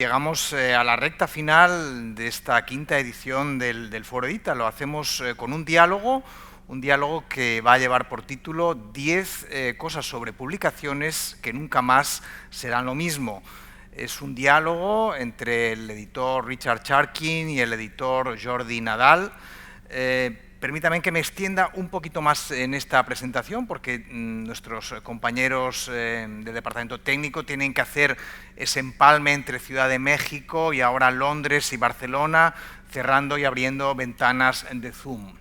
Llegamos a la recta final de esta quinta edición del Foro Edita. Lo hacemos con un diálogo que va a llevar por título 10 cosas sobre publicaciones que nunca más serán lo mismo. Es un diálogo entre el editor Richard Charkin y el editor Jordi Nadal. Permítame que me extienda un poquito más en esta presentación porque nuestros compañeros del departamento técnico tienen que hacer ese empalme entre Ciudad de México y ahora Londres y Barcelona, cerrando y abriendo ventanas de Zoom.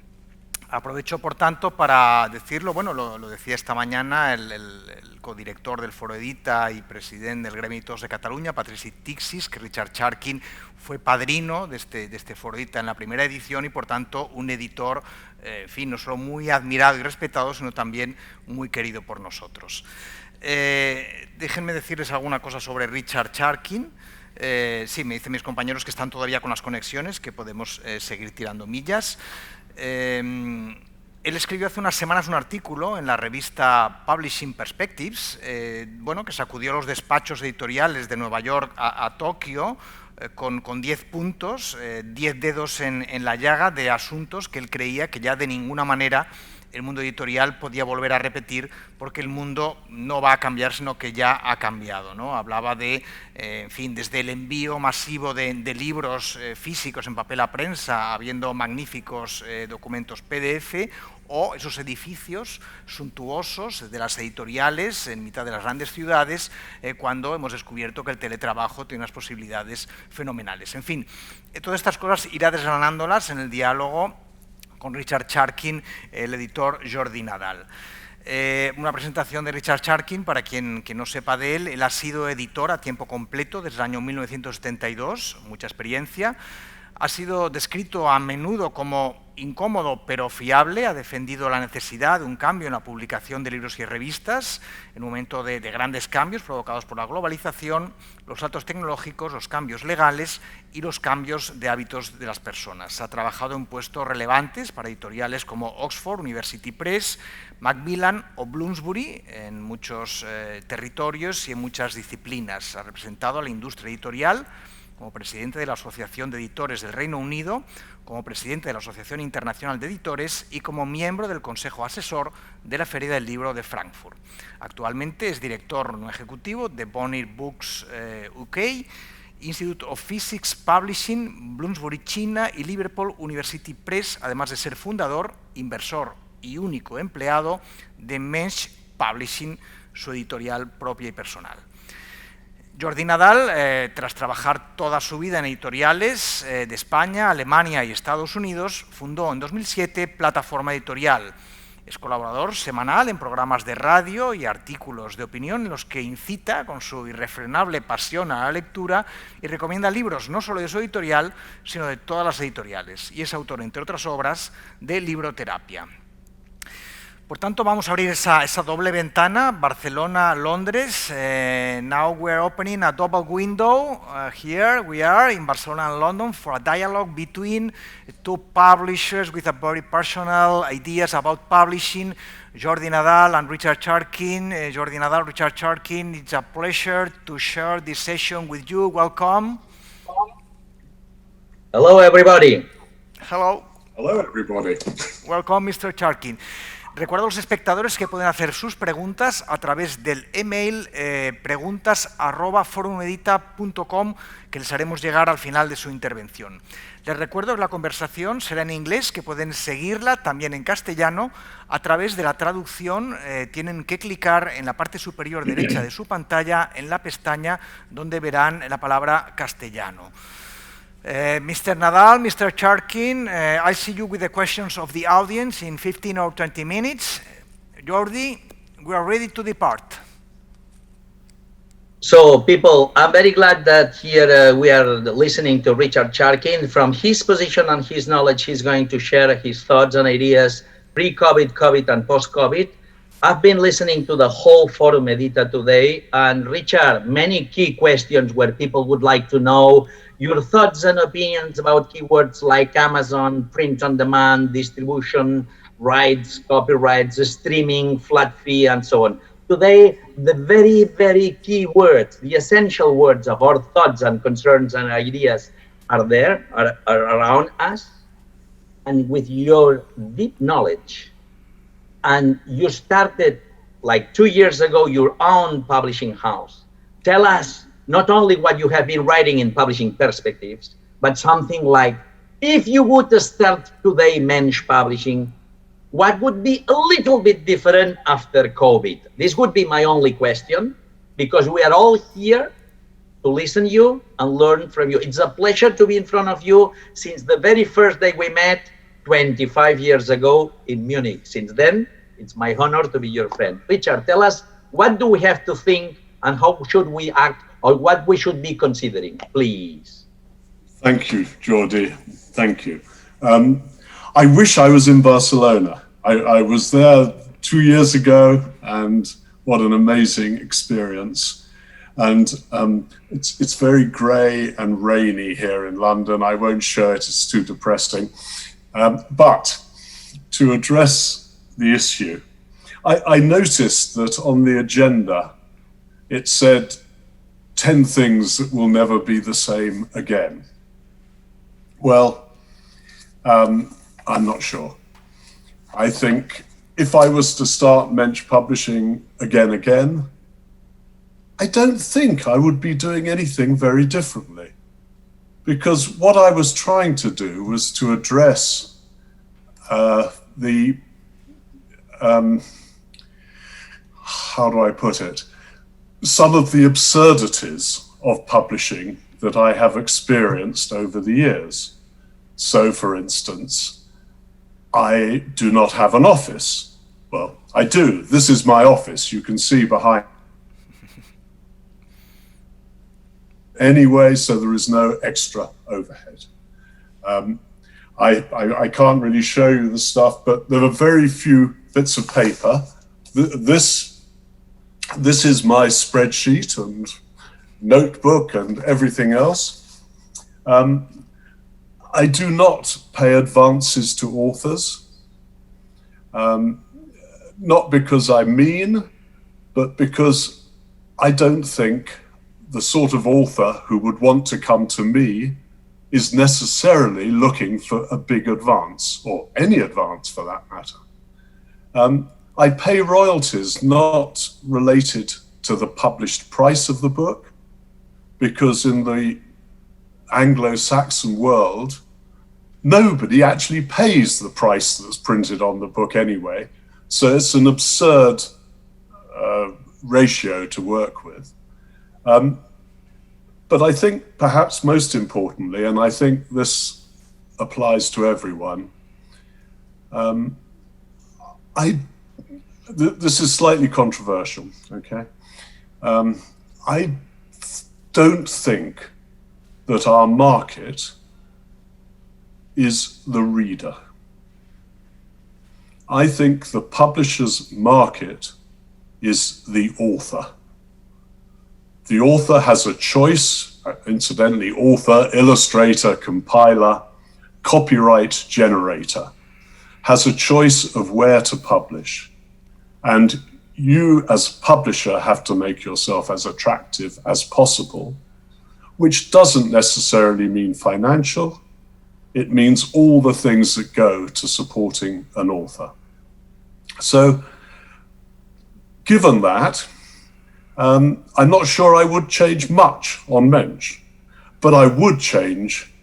Aprovecho, por tanto, para decirlo, bueno, lo decía esta mañana el codirector del Foro Edita y presidente del Gremi Editors de Cataluña, Patrici Tixis, que Richard Charkin fue padrino de este Foro Edita en la primera edición y, por tanto, un editor, en fin, no solo muy admirado y respetado, sino también muy querido por nosotros. Déjenme decirles alguna cosa sobre Richard Charkin. Sí, me dicen mis compañeros que están todavía con las conexiones, que podemos seguir tirando millas. Él escribió hace unas semanas un artículo en la revista Publishing Perspectives, bueno, que sacudió los despachos editoriales de Nueva York a Tokio con 10 puntos, 10 dedos en la llaga de asuntos que él creía que ya de ninguna manera el mundo editorial podía volver a repetir porque el mundo no va a cambiar, sino que ya ha cambiado, ¿no? Hablaba de, en fin, desde el envío masivo de libros físicos en papel a prensa, habiendo magníficos documentos PDF, o esos edificios suntuosos de las editoriales en mitad de las grandes ciudades, cuando hemos descubierto que el teletrabajo tiene unas posibilidades fenomenales. En fin, todas estas cosas irá desgranándolas en el diálogo con Richard Charkin, el editor Jordi Nadal. Una presentación de Richard Charkin, para quien no sepa de él. Él ha sido editor a tiempo completo desde el año 1972, mucha experiencia. Ha sido descrito a menudo como incómodo pero fiable, ha defendido la necesidad de un cambio en la publicación de libros y revistas en un momento de grandes cambios provocados por la globalización, los saltos tecnológicos, los cambios legales y los cambios de hábitos de las personas. Ha trabajado en puestos relevantes para editoriales como Oxford University Press, Macmillan o Bloomsbury en muchos territorios y en muchas disciplinas. Ha representado a la industria editorial como presidente de la Asociación de Editores del Reino Unido, como presidente de la Asociación Internacional de Editores y como miembro del Consejo Asesor de la Feria del Libro de Frankfurt. Actualmente es director no ejecutivo de Bonnier Books UK, Institute of Physics Publishing, Bloomsbury China y Liverpool University Press, además de ser fundador, inversor y único empleado de Mensch Publishing, su editorial propia y personal. Jordi Nadal, tras trabajar toda su vida en editoriales de España, Alemania y Estados Unidos, fundó en 2007 Plataforma Editorial. Es colaborador semanal en programas de radio y artículos de opinión en los que incita con su irrefrenable pasión a la lectura y recomienda libros no solo de su editorial, sino de todas las editoriales. Y es autor, entre otras obras, de Libroterapia. Por tanto, vamos a abrir esa doble ventana, Barcelona-Londres. Now we're opening a double window. Here we are in Barcelona and London for a dialogue between two publishers with a very personal ideas about publishing, Jordi Nadal and Richard Charkin. Jordi Nadal, Richard Charkin, it's a pleasure to share this session with you. Welcome. Hello, everybody. Hello. Hello, everybody. Welcome, Mr. Charkin. Recuerdo a los espectadores que pueden hacer sus preguntas a través del email preguntas@forumedita.com, que les haremos llegar al final de su intervención. Les recuerdo que la conversación será en inglés, que pueden seguirla también en castellano a través de la traducción. Tienen que clicar en la parte superior derecha de su pantalla en la pestaña donde verán la palabra castellano. Mr. Nadal, Mr. Charkin, I see you with the questions of the audience in 15 or 20 minutes. Jordi, we are ready to depart. So, people, I'm very glad that here we are listening to Richard Charkin. From his position and his knowledge, he's going to share his thoughts and ideas pre-COVID, COVID, and post-COVID. I've been listening to the whole Forum Edita today, and Richard, many key questions where people would like to know your thoughts and opinions about keywords like Amazon, print on demand, distribution, rights, copyrights, streaming, flat fee, and so on. today the very, very key words, the essential words of our thoughts and concerns and ideas are there, are around us. And with your deep knowledge, and you started like 2 years ago your own publishing house. Tell us not only what you have been writing in Publishing Perspectives, but something like, if you would start today Mensch Publishing, what would be a little bit different after COVID? This would be my only question, because we are all here to listen to you and learn from you. It's a pleasure to be in front of you since the very first day we met 25 years ago in Munich. Since then, it's my honor to be your friend. Richard, tell us, what do we have to think and how should we act, or what we should be considering, please? Thank you, Jordi. Thank you. I wish I was in Barcelona. I was there 2 years ago, and what an amazing experience. And it's very grey and rainy here in London. I won't show it, it's too depressing. But to address the issue, I noticed that on the agenda, it said 10 things that will never be the same again. Well, I'm not sure. I think if I was to start Mensch Publishing again, I don't think I would be doing anything very differently, because what I was trying to do was to address how do I put it? Some of the absurdities of publishing that I have experienced over the years. So, for instance, I do not have an office. Well, I do. This is my office. You can see behind. Anyway, so there is no extra overhead. I can't really show you the stuff, but there are very few bits of paper. This is my spreadsheet and notebook and everything else. I do not pay advances to authors, not because I'm mean, but because I don't think the sort of author who would want to come to me is necessarily looking for a big advance, or any advance for that matter. I pay royalties not related to the published price of the book, because in the Anglo-Saxon world, nobody actually pays the price that's printed on the book anyway. So it's an absurd ratio to work with. But I think perhaps most importantly, and I think this applies to everyone, this is slightly controversial, okay? I don't think that our market is the reader. I think the publisher's market is the author. The author has a choice, incidentally, author, illustrator, compiler, copyright generator, has a choice of where to publish. And you as a publisher have to make yourself as attractive as possible, which doesn't necessarily mean financial. It means all the things that go to supporting an author. So, given that, I'm not sure I would change much on Mensch, but I would change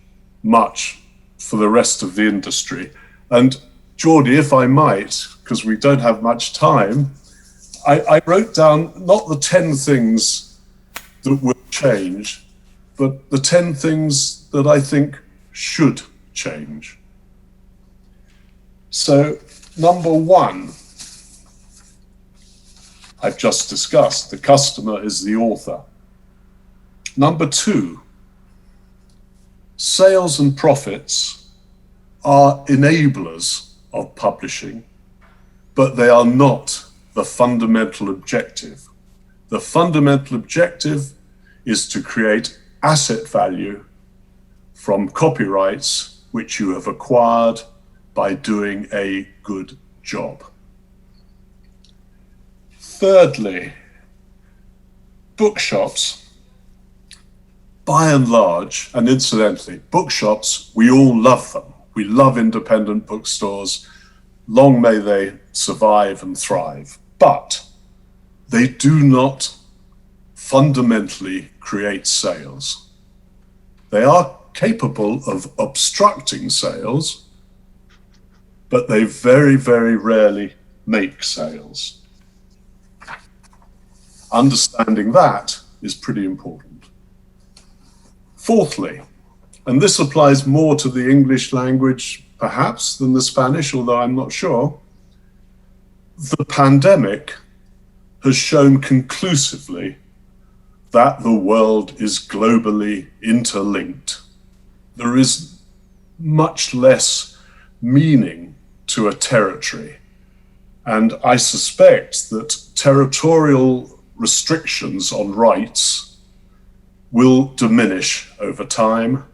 much for the rest of the industry. And Jordi, if I might, because we don't have much time, I wrote down not the 10 things that will change, but the 10 things that I think should change. So, number one, I've just discussed, the customer is the author. Number two, sales and profits are enablers of publishing, but they are not the fundamental objective. The fundamental objective is to create asset value from copyrights which you have acquired by doing a good job. Thirdly, bookshops, by and large, and incidentally, bookshops, we all love them. We love independent bookstores. Long may they survive and thrive. But they do not fundamentally create sales. They are capable of obstructing sales, but they very, very rarely make sales. Understanding that is pretty important. Fourthly, and this applies more to the English language perhaps than the Spanish, although I'm not sure, the pandemic has shown conclusively that the world is globally interlinked. There is much less meaning to a territory. And I suspect that territorial restrictions on rights will diminish over time,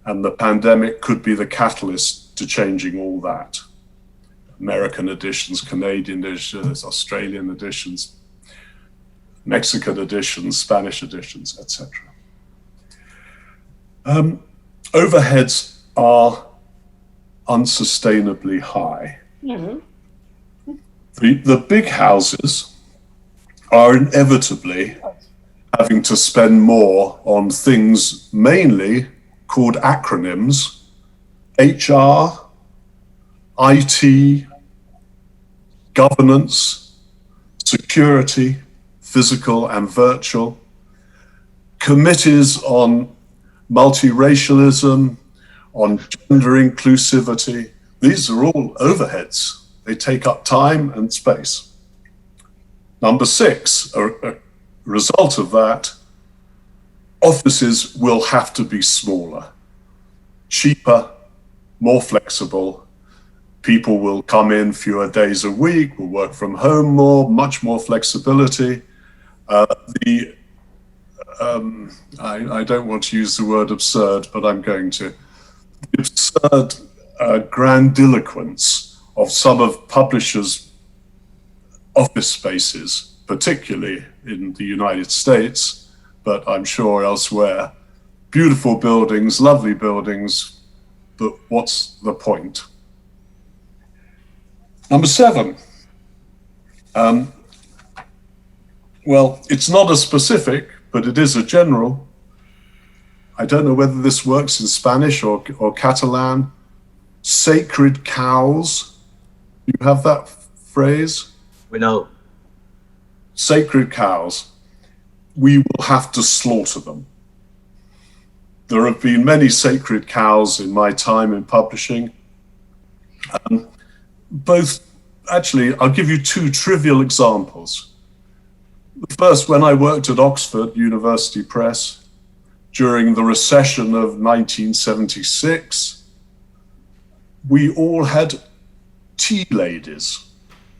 and the pandemic could be the catalyst to changing all that. American editions, Canadian editions, Australian editions, Mexican editions, Spanish editions, etc. Overheads are unsustainably high. Mm-hmm. The big houses are inevitably having to spend more on things mainly called acronyms: HR, IT, governance, security, physical and virtual, committees on multiracialism, on gender inclusivity. These are all overheads. They take up time and space. Number 6, a result of that, offices will have to be smaller, cheaper, more flexible. People will come in fewer days a week, will work from home more, much more flexibility. I don't want to use the word absurd, but I'm going to. The absurd grandiloquence of some of publishers' office spaces, particularly in the United States, but I'm sure elsewhere. Beautiful buildings, lovely buildings, but what's the point? Number 7. Well, it's not a specific, but it is a general. I don't know whether this works in Spanish or Catalan. Sacred cows. You have that phrase? We know. Sacred cows. We will have to slaughter them. There have been many sacred cows in my time in publishing. Actually, I'll give you 2 trivial examples. The first, when I worked at Oxford University Press during the recession of 1976, we all had tea ladies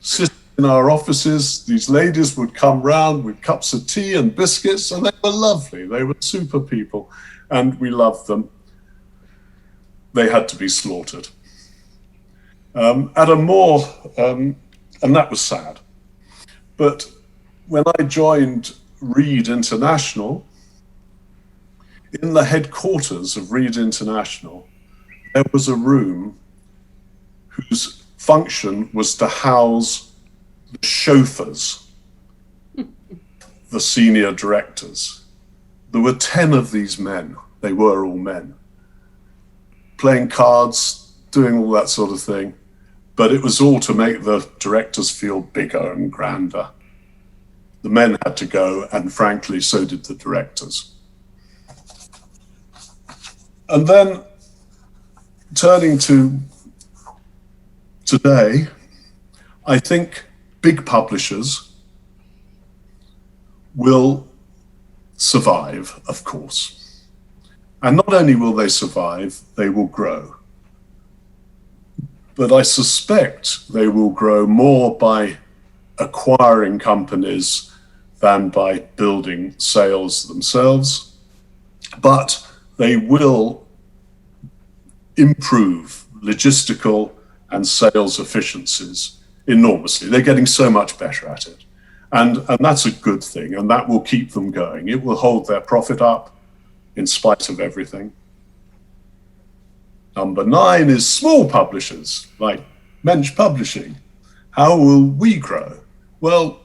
sitting in our offices. These ladies would come round with cups of tea and biscuits, and they were lovely. They were super people, and we loved them. They had to be slaughtered. And that was sad. But when I joined Reed International, in the headquarters of Reed International, there was a room whose function was to house the chauffeurs, the senior directors. There were 10 of these men. They were all men, playing cards, doing all that sort of thing. But it was all to make the directors feel bigger and grander. The men had to go, and frankly, so did the directors. And then, turning to today, I think big publishers will survive, of course. And not only will they survive, they will grow. But I suspect they will grow more by acquiring companies than by building sales themselves. But they will improve logistical and sales efficiencies enormously. They're getting so much better at it. And that's a good thing, and that will keep them going. It will hold their profit up in spite of everything. Number 9 is small publishers, like Mensch Publishing. How will we grow? Well,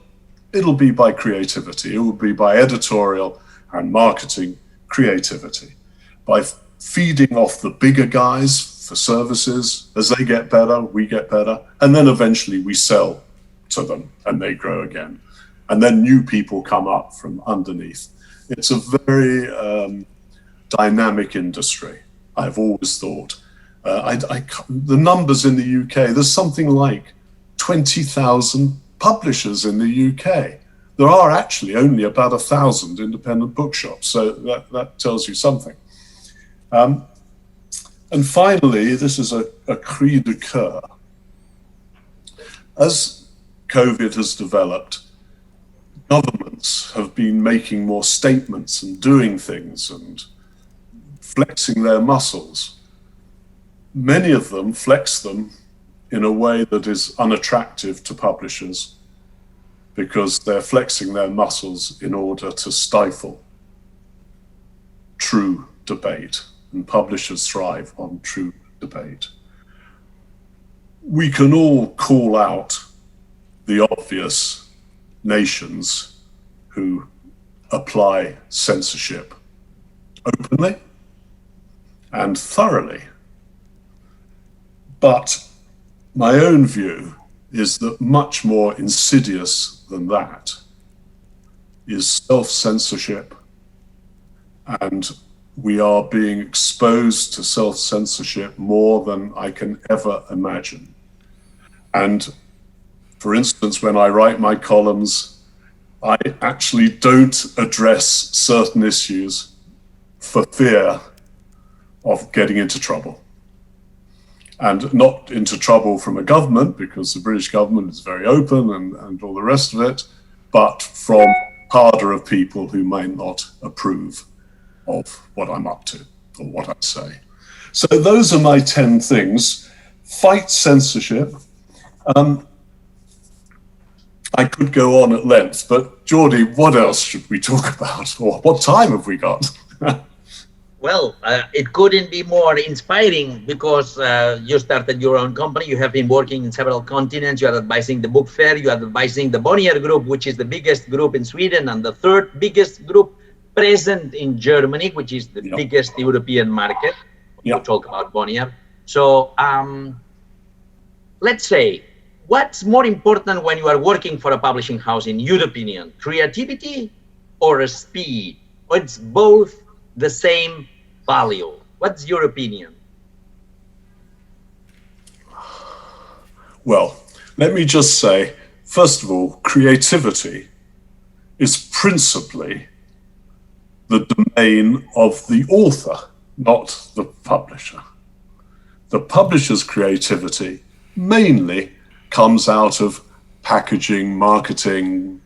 it'll be by creativity. It will be by editorial and marketing creativity, by feeding off the bigger guys for services. As they get better, we get better, and then eventually we sell to them and they grow again. And then new people come up from underneath. It's a very dynamic industry, I've always thought. The numbers in the UK, there's something like 20,000 publishers in the UK. There are actually only about 1,000 independent bookshops, so that tells you something. And finally, this is a cri de coeur. As COVID has developed, governments have been making more statements and doing things and flexing their muscles. Many of them flex them in a way that is unattractive to publishers because they're flexing their muscles in order to stifle true debate, and publishers thrive on true debate. We can all call out the obvious nations who apply censorship openly and thoroughly. But my own view is that much more insidious than that is self-censorship, and we are being exposed to self-censorship more than I can ever imagine. And for instance, when I write my columns, I actually don't address certain issues for fear of getting into trouble. And not into trouble from a government, because the British government is very open and all the rest of it, but from harder of people who might not approve of what I'm up to or what I say. So those are my 10 things. Fight censorship. I could go on at length, but Jordi, what else should we talk about? Or what time have we got? Well, it couldn't be more inspiring because you started your own company. You have been working in several continents. You are advising the book fair. You are advising the Bonnier Group, which is the biggest group in Sweden and the third biggest group present in Germany, which is the biggest European market. We talk about Bonnier. So let's say, what's more important when you are working for a publishing house, in your opinion? Creativity or speed? Or it's both the same value? What's your opinion? Well, let me just say, first of all, creativity is principally the domain of the author, not the publisher. The publisher's creativity mainly comes out of packaging, marketing,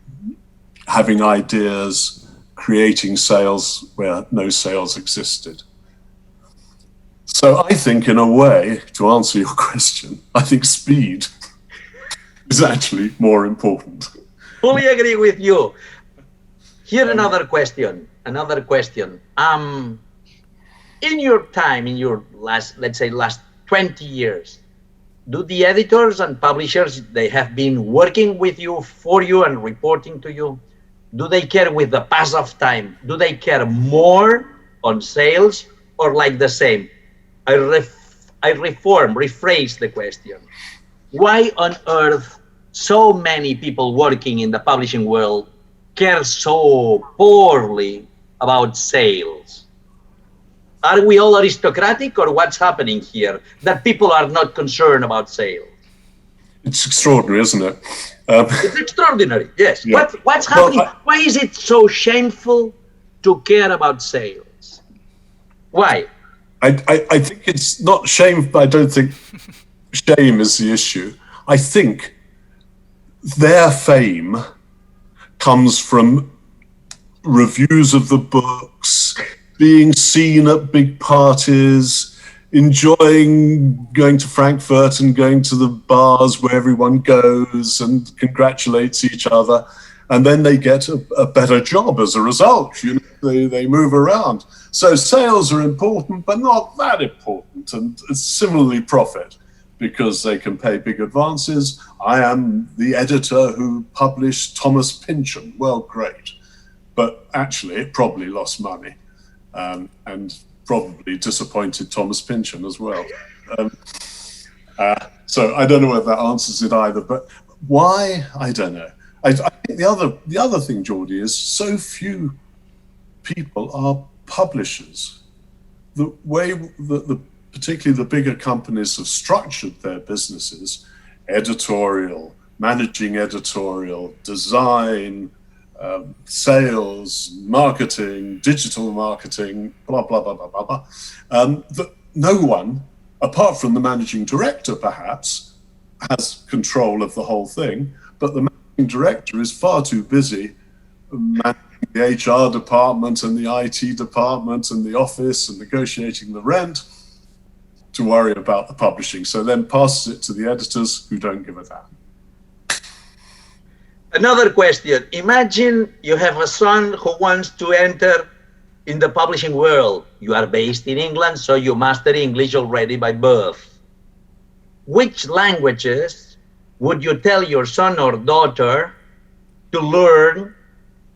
having ideas, creating sales where no sales existed. So I think, in a way, to answer your question, I think speed is actually more important. Fully agree with you. Here another question. In your time, in your last 20 years, do the editors and publishers, they have been working with you, for you, and reporting to you? Do they care with the pass of time? Do they care more on sales or like the same? I rephrase the question. Why on earth so many people working in the publishing world care so poorly about sales? Are we all aristocratic, or what's happening here that people are not concerned about sales? It's extraordinary, isn't it? It's extraordinary, yes. Yeah. What's happening? Why is it so shameful to care about sales? Why? I think it's not shame, but I don't think shame is the issue. I think their fame comes from reviews of the books, being seen at big parties, enjoying going to Frankfurt and going to the bars where everyone goes and congratulates each other. and then they get a better job as a result. You know, they move around. So sales are important, but not that important. And similarly, profit, because they can pay big advances. I am the editor who published Thomas Pynchon. Well, great. But actually, it probably lost money, and probably disappointed Thomas Pynchon as well. So I don't know whether that answers it either. But why? I don't know. I think the other thing, Jordy, is so few people are publishers. The way that particularly the bigger companies have structured their businesses, editorial, managing editorial, design, sales, marketing, digital marketing, blah, blah, blah, blah, blah, blah, that no one, apart from the managing director perhaps, has control of the whole thing, but the managing director is far too busy managing the HR department and the IT department and the office and negotiating the rent to worry about the publishing. So then passes it to the editors who don't give a damn. Another question. Imagine you have a son who wants to enter in the publishing world. You are based in England, so you master English already by birth. Which languages would you tell your son or daughter to learn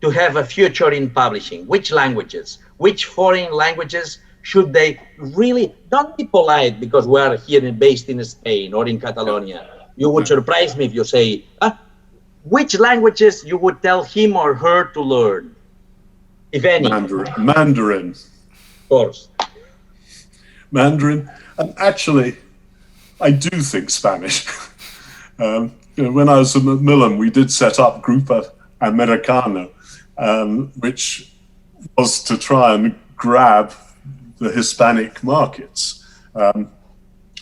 to have a future in publishing? Which languages? Which foreign languages should they really, don't be polite because we are here based in Spain or in Catalonia. You would surprise me if you say, which languages you would tell him or her to learn, if any? Mandarin. Of course. Mandarin. And actually, I do think Spanish. You know, when I was at Macmillan, we did set up Grupo Americano, which was to try and grab the Hispanic markets.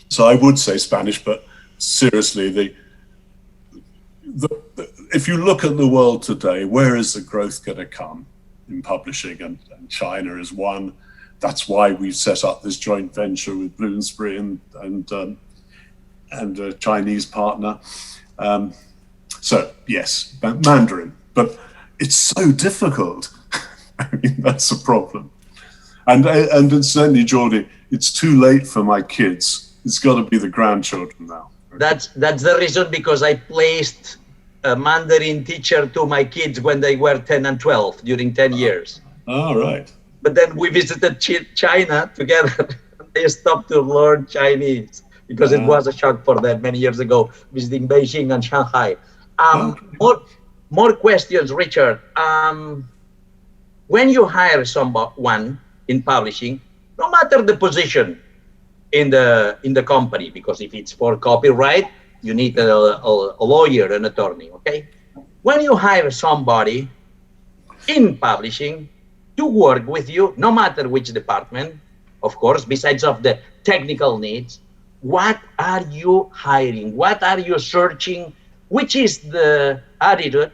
So I would say Spanish, but seriously, if you look at the world today, where is the growth going to come in publishing? And China is one. That's why we've set up this joint venture with Bloomsbury and a Chinese partner. So yes, Mandarin, but it's so difficult. I mean, that's a problem. And incidentally, Jordy, it's too late for my kids. It's got to be the grandchildren now. That's the reason, because I placed a Mandarin teacher to my kids when they were 10 and 12 during 10 years. All right. But then we visited China together. They stopped to learn Chinese because it was a shock for them many years ago, visiting Beijing and Shanghai. More questions, Richard. When you hire someone in publishing, no matter the position in the company, because if it's for copyright, you need a lawyer, an attorney, okay? When you hire somebody in publishing to work with you, no matter which department, of course, besides of the technical needs, what are you hiring? What are you searching? Which is the attitude,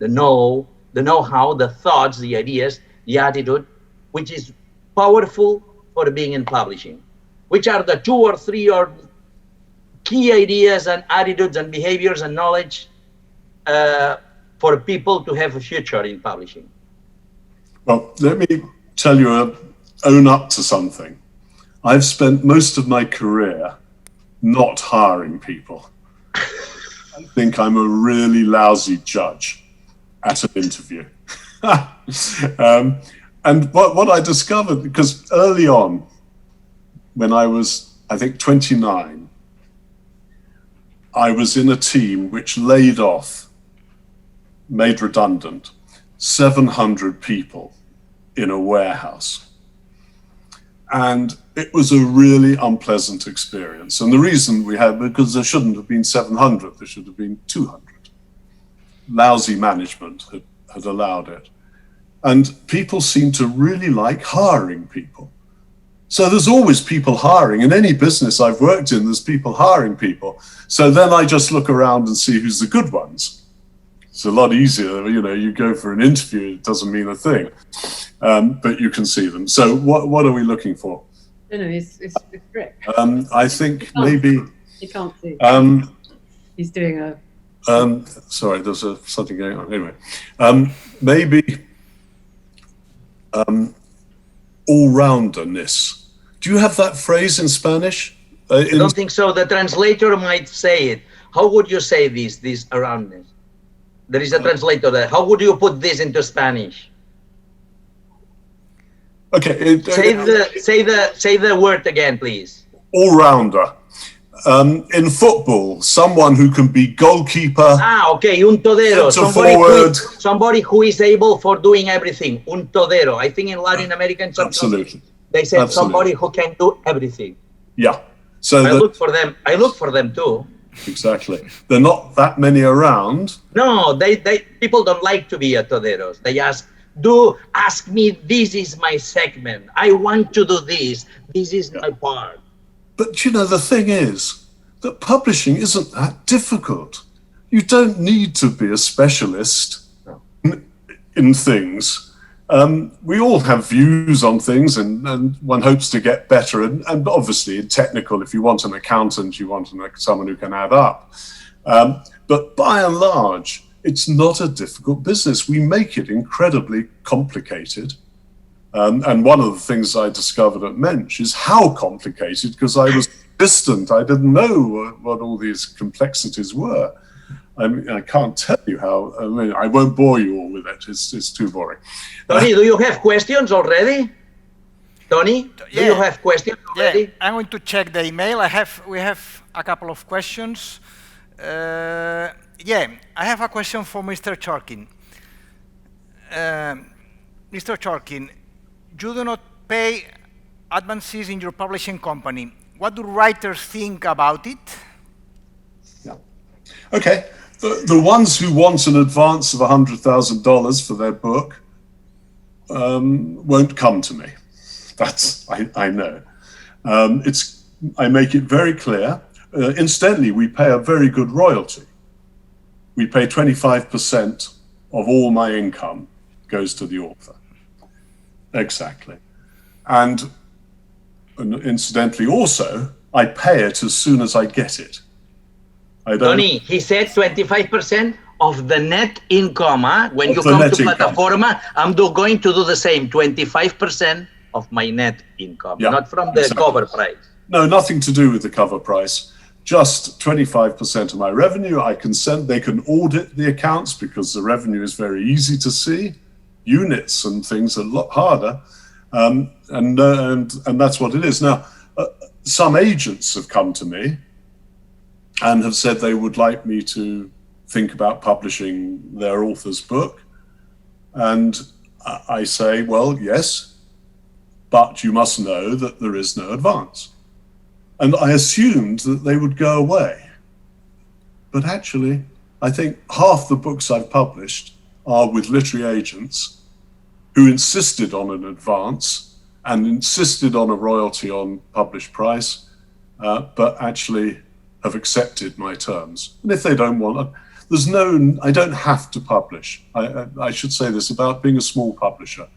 the know-how, the thoughts, the ideas, the attitude, which is powerful for being in publishing? Which are the 2 or 3 or key ideas and attitudes and behaviors and knowledge for people to have a future in publishing? Well, let me tell you, own up to something. I've spent most of my career not hiring people. I think I'm a really lousy judge at an interview. And what I discovered, because early on, when I was, I think, 29, I was in a team which laid off, made redundant, 700 people in a warehouse. And it was a really unpleasant experience. And the reason we had, because there shouldn't have been 700, there should have been 200. Lousy management had allowed it. And people seem to really like hiring people. So there's always people hiring. In any business I've worked in, there's people hiring people. So then I just look around and see who's the good ones. It's a lot easier, you know, you go for an interview, it doesn't mean a thing, but you can see them. So what are we looking for? No, it's Rick. I think maybe... You can't see. He's doing a... Sorry, there's something going on. Anyway, maybe all-rounderness. Do you have that phrase in Spanish? I don't think so. The translator might say it. How would you say this aroundness? There is a translator there. How would you put this into Spanish? Okay. Say the word again, please. All-rounder. In football, someone who can be goalkeeper. Okay, un todero. Somebody who is able for doing everything. Un todero. I think in Latin American Absolutely. They said somebody who can do everything. Yeah. So I look for them. I look for them too. Exactly. There are not that many around. No, people don't like to be a toderos. They ask me. This is my segment. I want to do this. This is my part. But, you know, the thing is that publishing isn't that difficult. You don't need to be a specialist in things. We all have views on things, and one hopes to get better. And obviously, in technical, if you want an accountant, you want someone who can add up. But by and large, it's not a difficult business. We make it incredibly complicated. And one of the things I discovered at Mensch is how complicated, because I was distant. I didn't know what all these complexities were. I mean, I can't tell you how. I mean, I won't bore you all with it. It's too boring. Tony, do you have questions already? Tony, do you have questions already? Yeah, I'm going to check the email. We have a couple of questions. I have a question for Mr. Charkin. Mr. Charkin, you do not pay advances in your publishing company. What do writers think about it? Yeah. Okay. The ones who want an advance of $100,000 for their book won't come to me. I know. I make it very clear. Incidentally, we pay a very good royalty. We pay 25% of all my income goes to the author. Exactly. And incidentally also, I pay it as soon as I get it. Tony, he said 25% of the net income. When you come to Plataforma, I'm going to do the same, 25% of my net income, not from the cover price. No, nothing to do with the cover price. Just 25% of my revenue. They can audit the accounts because the revenue is very easy to see. Units and things are a lot harder, and that's what it is. Now, some agents have come to me and have said they would like me to think about publishing their author's book, and I say, well, yes, but you must know that there is no advance. And I assumed that they would go away, but actually, I think half the books I've published are with literary agents who insisted on an advance and insisted on a royalty on published price, but actually have accepted my terms. And if they don't want it, I don't have to publish. I should say this about being a small publisher.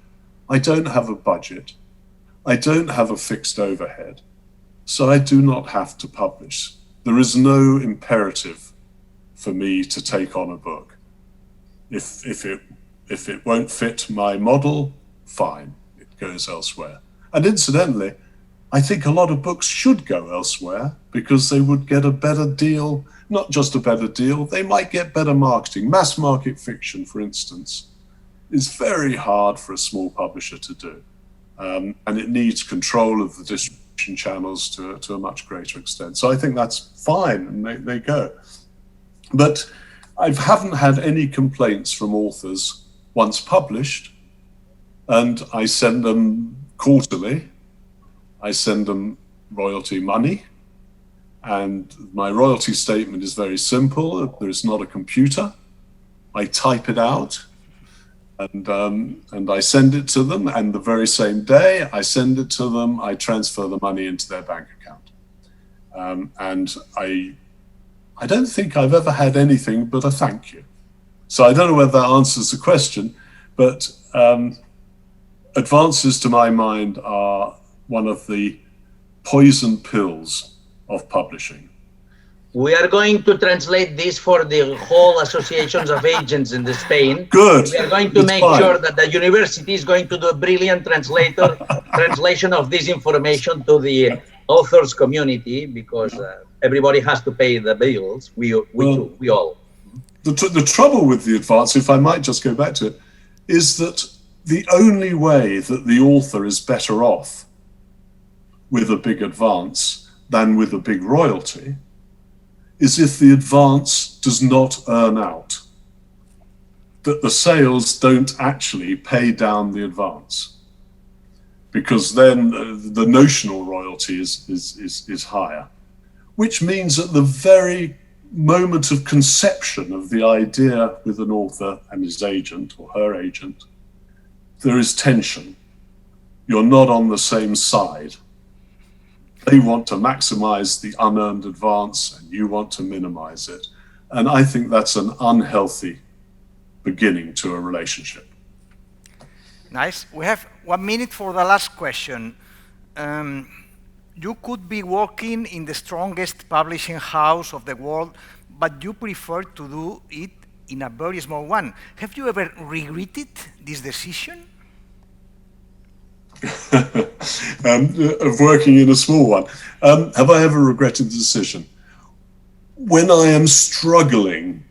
I don't have a budget. I don't have a fixed overhead. So I do not have to publish. There is no imperative for me to take on a book. If it won't fit my model, fine, it goes elsewhere. And incidentally, I think a lot of books should go elsewhere because they would get a better deal, not just a better deal, they might get better marketing. Mass market fiction, for instance, is very hard for a small publisher to do. And it needs control of the distribution channels to a much greater extent. So I think that's fine, and they go. But I haven't had any complaints from authors once published, and I send them quarterly. I send them royalty money, and my royalty statement is very simple. There's not a computer. I type it out, and I send it to them, and the very same day I send it to them, I transfer the money into their bank account. And I don't think I've ever had anything but a thank you. So I don't know whether that answers the question, but advances to my mind are one of the poison pills of publishing. We are going to translate this for the whole associations of agents in Spain. Good. We are going to make sure that the university is going to do a brilliant translation of this information to the authors community, because everybody has to pay the bills. We all. The trouble with the advance, if I might just go back to it, is that the only way that the author is better off with a big advance than with a big royalty is if the advance does not earn out, that the sales don't actually pay down the advance, because then the notional royalty is higher, which means at the very moment of conception of the idea with an author and his agent or her agent, there is tension. You're not on the same side. They want to maximize the unearned advance and you want to minimize it. And I think that's an unhealthy beginning to a relationship. Nice. We have 1 minute for the last question. You could be working in the strongest publishing house of the world, but you prefer to do it in a very small one. Have you ever regretted this decision? Of working in a small one. Have I ever regretted the decision? When I am struggling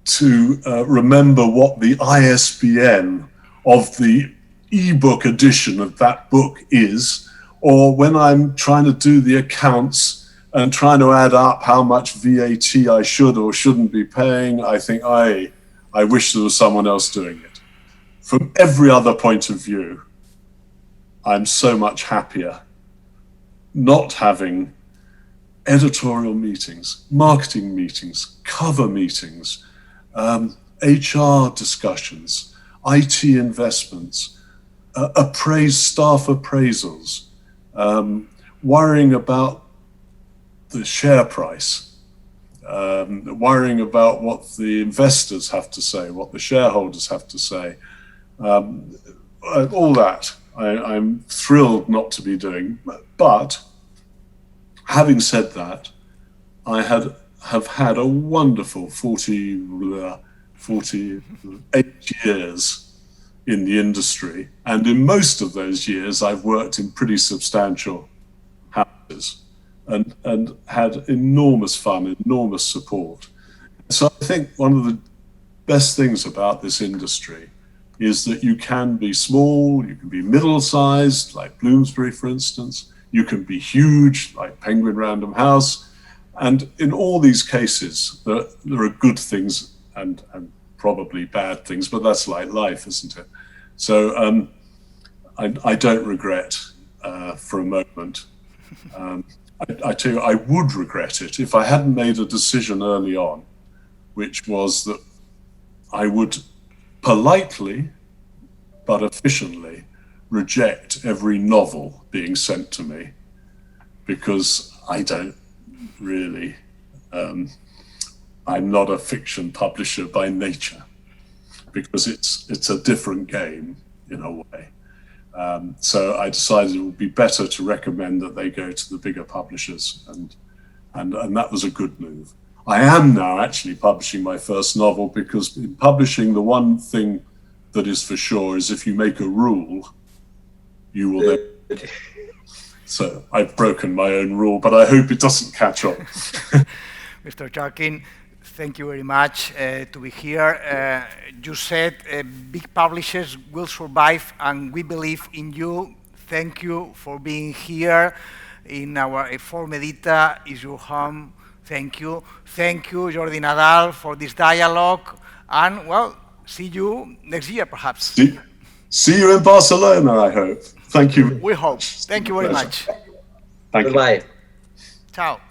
to remember what the ISBN of the ebook edition of that book is, or when I'm trying to do the accounts and trying to add up how much VAT I should or shouldn't be paying, I think I wish there was someone else doing it. From every other point of view, I'm so much happier not having editorial meetings, marketing meetings, cover meetings, HR discussions, IT investments, staff appraisals, worrying about the share price, worrying about what the investors have to say, what the shareholders have to say, all that. I'm thrilled not to be doing, but having said that, I have had a wonderful 48 years in the industry, and in most of those years I've worked in pretty substantial houses and had enormous fun, enormous support. So I think one of the best things about this industry is that you can be small, you can be middle-sized, like Bloomsbury, for instance. You can be huge, like Penguin Random House. And in all these cases, there are good things and probably bad things, but that's like life, isn't it? So I don't regret for a moment. I tell you, I would regret it if I hadn't made a decision early on, which was that I would politely but efficiently reject every novel being sent to me, because I don't really, I'm not a fiction publisher by nature, because it's a different game in a way. So I decided it would be better to recommend that they go to the bigger publishers, and that was a good move. I am now actually publishing my first novel, because in publishing, the one thing that is for sure is if you make a rule, you will then. So I've broken my own rule, but I hope it doesn't catch on. Mr. Charkin, thank you very much to be here. You said big publishers will survive, and we believe in you. Thank you for being here in our Forum Edita is your home. Thank you. Thank you, Jordi Nadal, for this dialogue. And, well, see you next year, perhaps. See you in Barcelona, I hope. Thank you. We hope. Thank you very much. Thank you. Goodbye. Ciao.